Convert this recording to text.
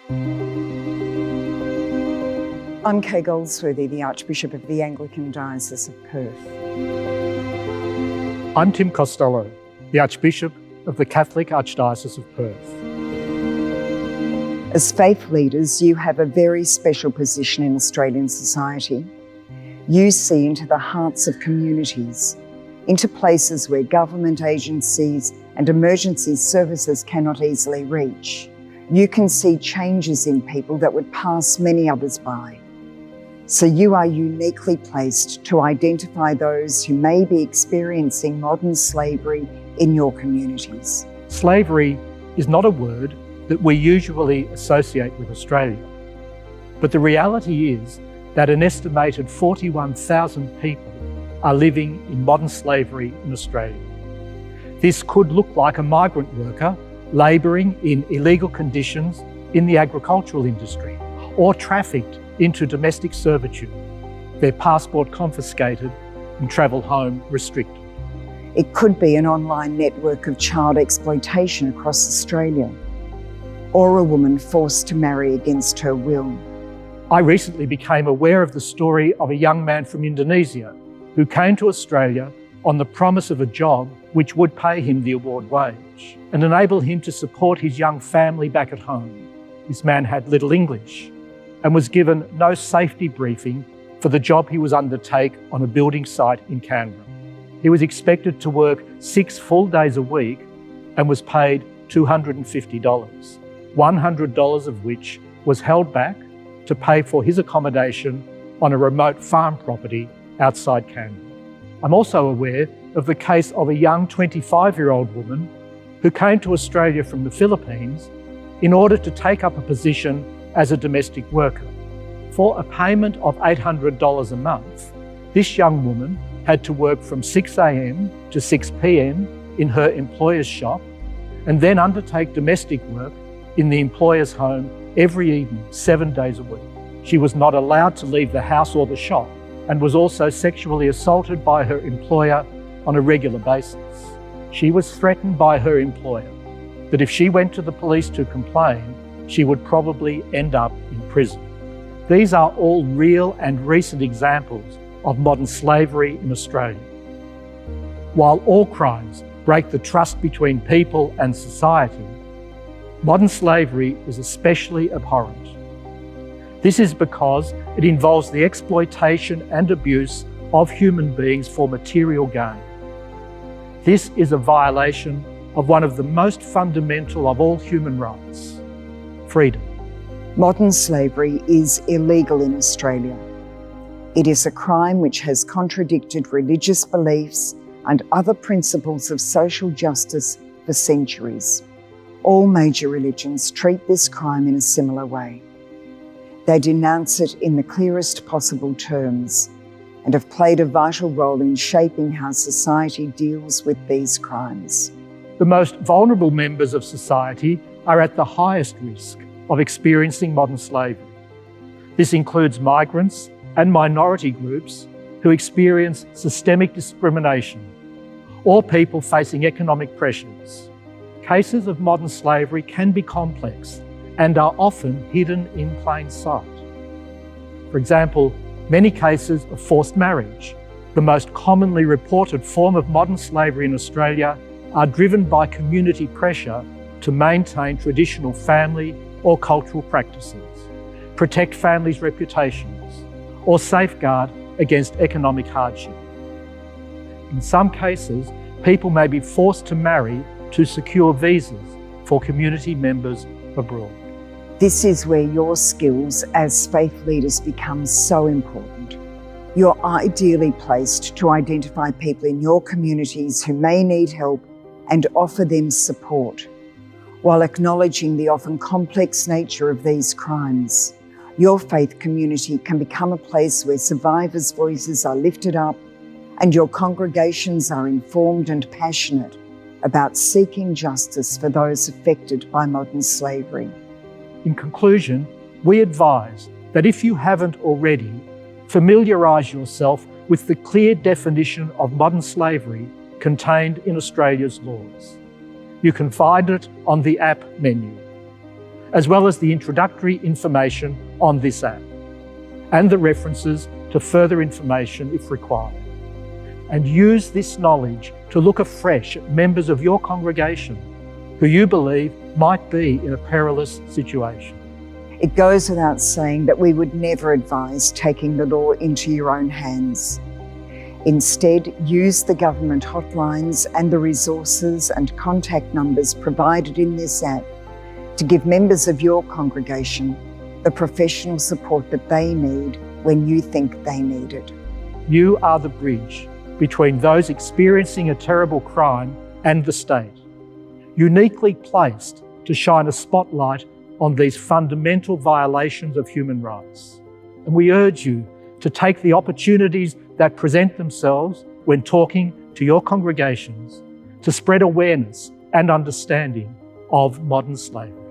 I'm Kay Goldsworthy, the Archbishop of the Anglican Diocese of Perth. I'm Tim Costelloe, the Archbishop of the Catholic Archdiocese of Perth. As faith leaders, you have a very special position in Australian society. You see into the hearts of communities, into places where government agencies and emergency services cannot easily reach. You can see changes in people that would pass many others by. So you are uniquely placed to identify those who may be experiencing modern slavery in your communities. Slavery is not a word that we usually associate with Australia. But the reality is that an estimated 41,000 people are living in modern slavery in Australia. This could look like a migrant worker labouring in illegal conditions in the agricultural industry, or trafficked into domestic servitude, their passport confiscated and travel home restricted. It could be an online network of child exploitation across Australia, or a woman forced to marry against her will. I recently became aware of the story of a young man from Indonesia who came to Australia on the promise of a job which would pay him the award wage and enable him to support his young family back at home. This man had little English and was given no safety briefing for the job he was undertake on a building site in Canberra. He was expected to work 6 full days a week and was paid $250, $100 of which was held back to pay for his accommodation on a remote farm property outside Canberra. I'm also aware of the case of a young 25-year-old woman who came to Australia from the Philippines in order to take up a position as a domestic worker. For a payment of $800 a month, this young woman had to work from 6 a.m. to 6 p.m. in her employer's shop and then undertake domestic work in the employer's home every evening, 7 days a week. She was not allowed to leave the house or the shop and was also sexually assaulted by her employer on a regular basis. She was threatened by her employer that if she went to the police to complain, she would probably end up in prison. These are all real and recent examples of modern slavery in Australia. While all crimes break the trust between people and society, modern slavery is especially abhorrent. This is because it involves the exploitation and abuse of human beings for material gain. This is a violation of one of the most fundamental of all human rights: freedom. Modern slavery is illegal in Australia. It is a crime which has contradicted religious beliefs and other principles of social justice for centuries. All major religions treat this crime in a similar way. They denounce it in the clearest possible terms and have played a vital role in shaping how society deals with these crimes. The most vulnerable members of society are at the highest risk of experiencing modern slavery. This includes migrants and minority groups who experience systemic discrimination, or people facing economic pressures. Cases of modern slavery can be complex and are often hidden in plain sight. For example, many cases of forced marriage, the most commonly reported form of modern slavery in Australia, are driven by community pressure to maintain traditional family or cultural practices, protect families' reputations, or safeguard against economic hardship. In some cases, people may be forced to marry to secure visas for community members abroad. This is where your skills as faith leaders become so important. You're ideally placed to identify people in your communities who may need help and offer them support, while acknowledging the often complex nature of these crimes. Your faith community can become a place where survivors' voices are lifted up and your congregations are informed and passionate about seeking justice for those affected by modern slavery. In conclusion, we advise that if you haven't already, familiarise yourself with the clear definition of modern slavery contained in Australia's laws. You can find it on the app menu. as well as the introductory information on this app and the references to further information if required. And use this knowledge to look afresh at members of your congregation who you believe might be in a perilous situation. It goes without saying that we would never advise taking the law into your own hands. Instead, use the government hotlines and the resources and contact numbers provided in this app to give members of your congregation the professional support that they need when you think they need it. You are the bridge between those experiencing a terrible crime and the state, uniquely placed to shine a spotlight on these fundamental violations of human rights. And we urge you to take the opportunities that present themselves when talking to your congregations to spread awareness and understanding of modern slavery.